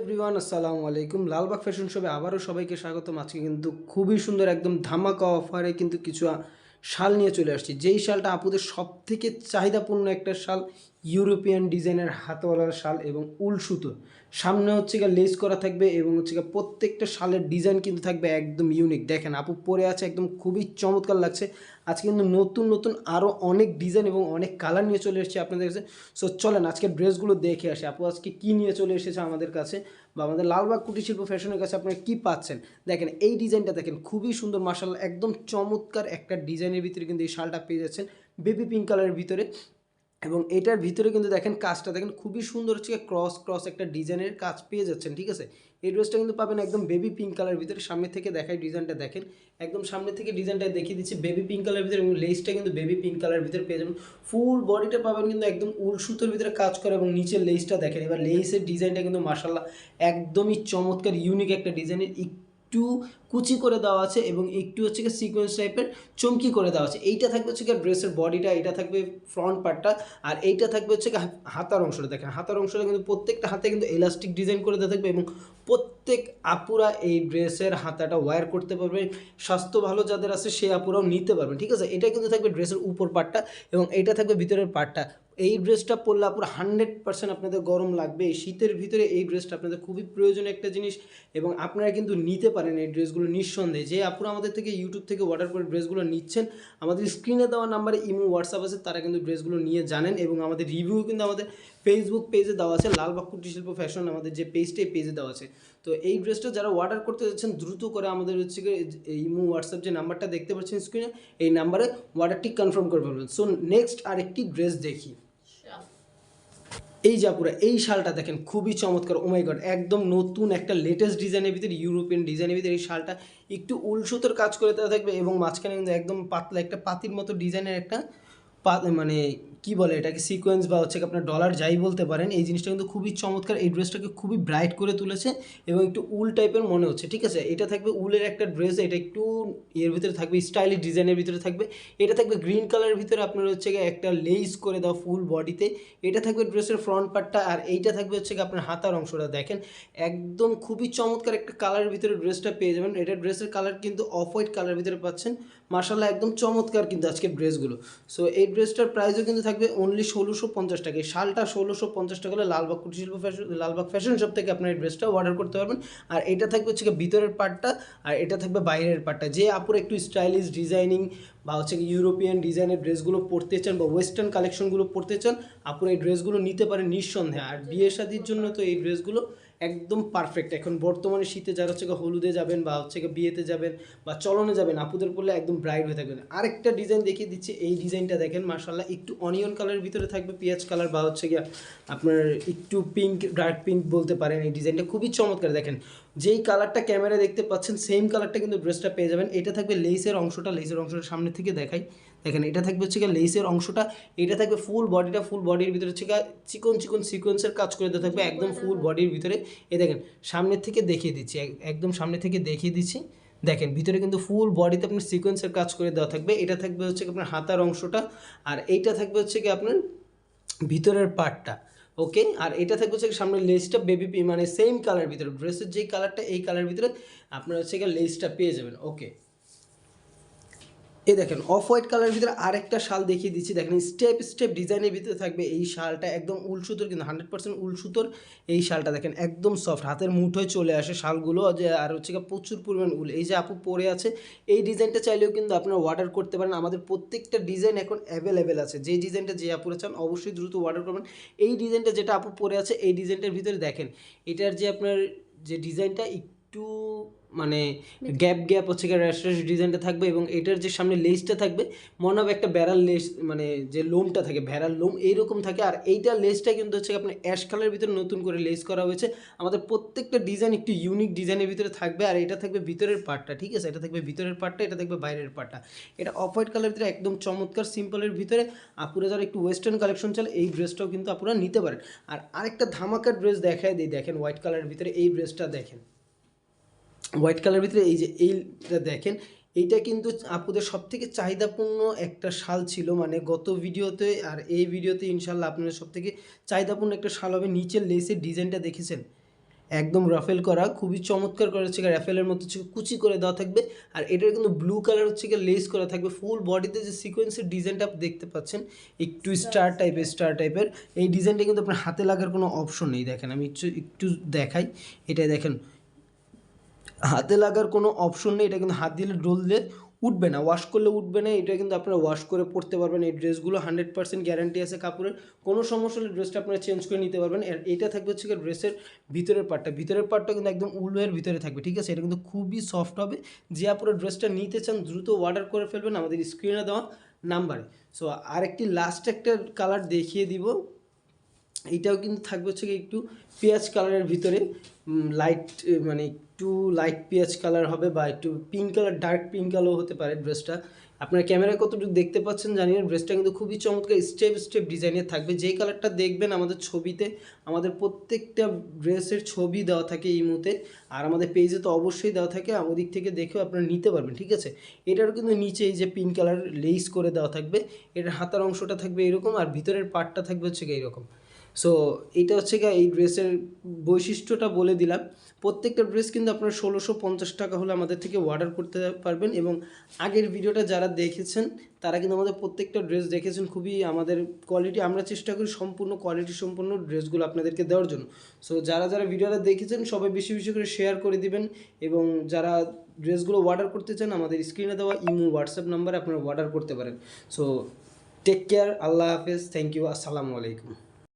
Everyone আসসালামু আলাইকুম। Lalbagh fashion শপে আবারও সবাইকে স্বাগতম। আজকে কিন্তু খুবই সুন্দর একদম ধামাকা অফারে কিন্তু কিছু শাল নিয়ে চলে আসছি। যেই শালটা আপুদের সব থেকে চাহিদাপূর্ণ একটা শাল, ইউরোপিয়ান ডিজাইনের হাতওয়ালা শাল এবং উল সুতো। সামনে হচ্ছে গিয়ে লেস করা থাকবে এবং হচ্ছে গিয়ে প্রত্যেকটা শালের ডিজাইন কিন্তু থাকবে একদম ইউনিক। দেখেন আপু পরে আছে, একদম খুবই চমৎকার লাগছে। আজকে কিন্তু নতুন নতুন আরও অনেক ডিজাইন এবং অনেক কালার নিয়ে চলে এসেছি আপনাদের কাছে। সো চলেন আজকে ড্রেসগুলো দেখে আসি আপু আজকে কী নিয়ে চলে এসেছে আমাদের কাছে বা আমাদের লালবাগ কুটির শিল্প ফ্যাশনের কাছে আপনারা কী পাচ্ছেন। দেখেন এই ডিজাইনটা দেখেন, খুবই সুন্দর মাশাআল্লাহ, একদম চমৎকার একটা ডিজাইনের ভিতরে কিন্তু এই শালটা পেয়ে যাচ্ছেন বেবি পিঙ্ক কালারের ভিতরে। এবং এটার ভিতরে কিন্তু দেখেন কাজটা দেখেন খুবই সুন্দর হচ্ছে, ক্রস ক্রস একটা ডিজাইনের কাজ পেয়ে যাচ্ছেন। ঠিক আছে, এই ড্রেসটা কিন্তু পাবেন একদম বেবি পিঙ্ক কালারের ভিতরে। সামনে থেকে দেখাই ডিজাইনটা দেখেন, একদম সামনে থেকে ডিজাইনটা দেখিয়ে দিচ্ছি বেবি পিঙ্ক কালারের ভিতরে এবং লেসটা কিন্তু বেবি পিঙ্ক কালারের ভিতরে পেয়ে যাবেন। ফুল বডিটা পাবেন কিন্তু একদম উল সুতোর ভিতরে কাজ করে এবং নিচের লেসটা দেখেন। এবার লেসের ডিজাইনটা কিন্তু মাশাআল্লাহ একদমই চমৎকার ইউনিক একটা ডিজাইনের, একটু কুচি করে দেওয়া আছে এবং একটু হচ্ছে কি সিকোয়েন্স টাইপের চমকি করে দেওয়া আছে। এইটা থাকবে হচ্ছে কি ড্রেসের বডিটা, এটা থাকবে ফ্রন্ট পার্টটা, আর এইটা থাকবে হচ্ছে কি হাতার অংশটা। দেখেন হাতার অংশটা কিন্তু প্রত্যেকটা হাতে কিন্তু এলাস্টিক ডিজাইন করে দেওয়া থাকবে এবং প্রত্যেক আপুরা এই ড্রেসের হাতাটা ওয়্যার করতে পারবে। স্বাস্থ্য ভালো যাদের আছে সেই আপুরাও নিতে পারবেন। ঠিক আছে, এটা কিন্তু থাকবে ড্রেসের উপর পার্টটা এবং এইটা থাকবে ভিতরের পার্টটা। এই ড্রেসটা পরলে পুরো 100% আপনাদের গরম লাগবে। এই শীতের ভিতরে এই ড্রেসটা আপনাদের খুবই প্রয়োজনীয় একটা জিনিস এবং আপনারা কিন্তু নিতে পারেন এই ড্রেসগুলো নিঃসন্দেহে। যে আপুরা আমাদের থেকে ইউটিউব থেকে অর্ডার করে ড্রেসগুলো নিচ্ছেন, আমাদের স্ক্রিনে দেওয়া নাম্বারে ইমো হোয়াটসঅ্যাপ আছে, তারা কিন্তু ড্রেসগুলো নিয়ে জানেন এবং আমাদের রিভিউ কিন্তু আমাদের ফেসবুক পেজে দেওয়া আছে, লালবাগ কুটির শিল্প ফ্যাশন আমাদের যে পেজটা, এই পেজে দেওয়া আছে। তো এই ড্রেসটা যারা অর্ডার করতে যাচ্ছেন দ্রুত করে আমাদের হচ্ছে ইমো হোয়াটসঅ্যাপ যে নাম্বারটা দেখতে পাচ্ছেন স্ক্রিনে, এই নাম্বারে অর্ডারটি কনফার্ম করে ফেলবেন। সো নেক্সট আরেকটি ড্রেস দেখি। এই জাপুরা এই শালটা দেখেন খুবই চমৎকার। ও মাই গড, একদম নতুন একটা লেটেস্ট ডিজাইনের ভিতরে, ইউরোপিয়ান ডিজাইনের ভিতরে এই শালটা একটু উল সুতোর কাজ করে দেওয়া থাকবে এবং মাঝখানে কিন্তু একদম পাতলা একটা পাতির মতো ডিজাইনের একটা মানে কি বলে এটাকে, সিকোয়েন্স বা হচ্ছে আপনার ডলার যাই বলতে পারেন। এই জিনিসটা কিন্তু খুবই চমৎকার, এই ড্রেসটাকে খুবই ব্রাইট করে তুলেছে এবং একটু উল টাইপের মনে হচ্ছে। ঠিক আছে, এটা থাকবে উলের একটা ড্রেস, এটা একটু এর ভিতরে থাকবে স্টাইলিশ ডিজাইনের ভিতরে থাকবে। এটা থাকবে গ্রিন কালারের ভিতরে আপনার হচ্ছে একটা লেস করে দাও ফুল বডিতে। এটা থাকবে ড্রেসের ফ্রন্ট পার্টটা আর এইটা থাকবে হচ্ছে আপনার হাতার অংশটা। দেখেন একদম খুবই চমৎকার একটা কালারের ভিতরে ড্রেসটা পেয়ে যাবেন। এটা ড্রেসের কালার কিন্তু অফ হোয়াইট কালারের ভিতরে পাচ্ছেন। মাশাআল্লাহ একদম চমৎকার কিন্তু আজকের ড্রেসগুলো। সো এই ড্রেসটার প্রাইসও কিন্তু থাকবে অনলি 1650 টাকা। এই শালটা 1650 টাকা হলে লালবাগ কুটির শিল্প ফ্যাশন, লালবাগ ফ্যাশন শপ থেকে আপনার এই ড্রেসটা অর্ডার করতে পারবেন। আর এটা থাকবে হচ্ছে ভিতরের পার্টটা আর এটা থাকবে বাইরের পার্টটা। যে আপুর একটু স্টাইলিশ ডিজাইনিং বা হচ্ছে ইউরোপিয়ান ডিজাইনের ড্রেসগুলো পরতে চান বা ওয়েস্টার্ন কালেকশনগুলো পরতে চান, আপুর এই ড্রেসগুলো নিতে পারেন নিঃসন্দেহে। আর বিয়ে শাদির জন্য তো এই ড্রেসগুলো একদম পারফেক্ট। এখন বর্তমানে শীতে যারা হচ্ছে হলুদে যাবেন বা হচ্ছে বিয়েতে যাবেন বা চলনে যাবেন, আপুদের পরলে একদম ব্রাইট হয়ে থাকবেন। আরেকটা ডিজাইন দেখিয়ে দিচ্ছি, এই ডিজাইনটা দেখেন মাশাআল্লাহ একটু অনিয়ন কালারের ভিতরে থাকবে, পেঁয়াজ কালার বা হচ্ছে গিয়ে আপনার একটু পিঙ্ক, ডার্ক পিঙ্ক বলতে পারেন। এই ডিজাইনটা খুবই চমৎকার। দেখেন যেই কালারটা ক্যামেরায় দেখতে পাচ্ছেন সেম কালারটা কিন্তু ড্রেসটা পেয়ে যাবেন। এটা থাকবে লেসের অংশটা, লেসের অংশটা সামনে থেকে দেখাই। দেখেন এটা থাকবে হচ্ছে লেসের অংশটা, এটা থাকবে ফুল বডিটা, ফুল বডির ভিতরে হচ্ছে চিকন চিকন সিকোয়েন্সের কাজ করে দেওয়া থাকবে একদম ফুল বডির ভিতরে। এই দেখেন সামনের থেকে দেখিয়ে দিচ্ছি, একদম সামনে থেকে দেখিয়ে দিচ্ছি। দেখেন ভিতরে কিন্তু ফুল বডিতে আপনার সিকোয়েন্সের কাজ করে দেওয়া থাকবে। এটা থাকবে হচ্ছে আপনার হাতার অংশটা আর এইটা থাকবে হচ্ছে কি আপনার ভিতরের পার্টটা। ওকে, আর এটা থাকবে হচ্ছে সামনের লেসটা বেবি মানে সেম কালার ভিতরে, ড্রেসের যেই কালারটা এই কালার ভিতরে আপনার হচ্ছে লেসটা পেয়ে যাবেন। ওকে, এই দেখেন অফ হোয়াইট কালারের ভিতরে আরেকটা শাল দেখিয়ে দিচ্ছি। দেখেন স্টেপ স্টেপ ডিজাইনের ভিতরে থাকবে এই শালটা, একদম উল সুতোর কিন্তু 100% উল সুতোর এই শালটা। দেখেন একদম সফট, হাতের মুঠোয় চলে আসে শালগুলো যে, আর হচ্ছে প্রচুর পরিমাণ উল। এই যে আপু পরে আছে এই ডিজাইনটা চাইলেও কিন্তু আপনারা অর্ডার করতে পারেন। আমাদের প্রত্যেকটা ডিজাইন এখন অ্যাভেলেবেল আছে। যে ডিজাইনটা যে আপুরে চান অবশ্যই দ্রুত অর্ডার করবেন। এই ডিজাইনটা যেটা আপু পরে আছে এই ডিজাইনটার ভিতরে দেখেন এটার যে আপনার যে ডিজাইনটা একটু মানে গ্যাপ গ্যাপ হচ্ছে র্যাশ ডিজাইনটা থাকবে এবং এটার যে সামনে লেসটা থাকবে মনে হবে একটা বেড়াল লেস, মানে যে লোমটা থাকে ভেড়ার লোম এইরকম থাকে। আর এইটার লেসটা কিন্তু হচ্ছে আপনার অ্যাশ কালারের ভিতরে নতুন করে লেস করা হয়েছে। আমাদের প্রত্যেকটা ডিজাইন একটু ইউনিক ডিজাইনের ভিতরে থাকবে আর এটা থাকবে ভিতরের পার্টটা। ঠিক আছে, এটা থাকবে ভিতরের পার্টটা, এটা থাকবে বাইরের পার্টটা। এটা অফ হোয়াইট কালারের ভিতরে একদম চমৎকার সিম্পলের ভিতরে। আপুরা যারা একটু ওয়েস্টার্ন কালেকশন চালে এই ড্রেসটাও কিন্তু আপুরা নিতে পারেন। আর আরেকটা ধামাকার ড্রেস দেখায় দিই, দেখেন হোয়াইট কালারের ভিতরে এই ড্রেসটা দেখেন। হোয়াইট কালারের ভিতরে এই যে এইটা দেখেন, এইটা কিন্তু আপুদের সবথেকে চাহিদাপূর্ণ একটা শাল ছিল, মানে গত ভিডিওতে আর এই ভিডিওতে ইনশাল্লাহ আপনাদের সবথেকে চাহিদাপূর্ণ একটা শাল হবে। নিচের লেসের ডিজাইনটা দেখেছেন, একদম রাফেল করা, খুবই চমৎকার করা হচ্ছে রাফেলের মতো হচ্ছে কুচি করে দেওয়া থাকবে। আর এটার কিন্তু ব্লু কালার হচ্ছে লেস করা থাকবে। ফুল বডিতে যে সিকোয়েন্সের ডিজাইনটা আপনি দেখতে পাচ্ছেন একটু স্টার টাইপের, এই ডিজাইনটা কিন্তু আপনার হাতে লাগার কোনো অপশন নেই। দেখেন আমি একটু দেখাই, এটাই দেখেন হাতে লাগার কোনো অপশন নেই। এটা কিন্তু হাত দিলে ডললে উঠবে না, ওয়াশ করলে উঠবে না। এটা কিন্তু আপনারা ওয়াশ করে পরতে পারবেন। এই ড্রেসগুলো 100% গ্যারান্টি আছে কাপড়ের, কোনো সমস্যা হলে ড্রেসটা আপনারা চেঞ্জ করে নিতে পারবেন। আর এটা থাকবে হচ্ছে ড্রেসের ভিতরের পার্টটা কিন্তু একদম উলের ভিতরে থাকবে, ঠিক আছে। এটা কিন্তু খুবই সফট হবে। যে আপনারা ড্রেসটা নিতে চান দ্রুত অর্ডার করে ফেলবেন আমাদের স্ক্রিনে দেওয়া নাম্বারে। সো আরেকটি লাস্ট একটা কালার দেখিয়ে দিব। এইটাও কিন্তু থাকবে হচ্ছে একটু পেঁয়াজ কালারের ভিতরে, লাইট মানে একটু লাইট পেঁয়াজ কালার হবে বা একটু pink colour, dark pink colour হতে পারে ড্রেসটা। আপনার ক্যামেরায় কতটুকু দেখতে পাচ্ছেন জানি না। ড্রেসটা কিন্তু খুবই চমৎকার স্টেপ ডিজাইনের থাকবে। যেই কালারটা দেখবেন আমাদের ছবিতে, আমাদের প্রত্যেকটা ড্রেসের ছবি দেওয়া থাকে এই মুহূর্তে, আর আমাদের পেজে তো অবশ্যই দেওয়া থাকে, ওদিক থেকে দেখেও আপনারা নিতে পারবেন, ঠিক আছে। এটারও কিন্তু নিচে এই যে পিঙ্ক কালার লেস করে দেওয়া থাকবে। এটার হাতার অংশটা থাকবে এরকম, আর ভিতরের পার্টটা থাকবে হচ্ছে এইরকম। সো এইটা হচ্ছে গিয়ে এই ড্রেসের বৈশিষ্ট্যটা বলে দিলাম। প্রত্যেকটা ড্রেস কিন্তু আপনারা 1650 টাকা হলে আমাদের থেকে অর্ডার করতে পারবেন। এবং আগের ভিডিওটা যারা দেখেছেন তারা কিন্তু আমাদের প্রত্যেকটা ড্রেস দেখেছেন। খুবই আমাদের কোয়ালিটি, আমরা চেষ্টা করি সম্পূর্ণ কোয়ালিটি সম্পূর্ণ ড্রেসগুলো আপনাদেরকে দেওয়ার জন্য। সো যারা ভিডিওটা দেখেছেন সবাই বেশি বেশি করে শেয়ার করে দিবেন। এবং যারা ড্রেসগুলো অর্ডার করতে চান আমাদের স্ক্রিনে দেওয়া ইমো হোয়াটসঅ্যাপ নাম্বারে আপনারা অর্ডার করতে পারেন। সো টেক কেয়ার, আল্লাহ হাফেজ, থ্যাংক ইউ, আসসালামু আলাইকুম।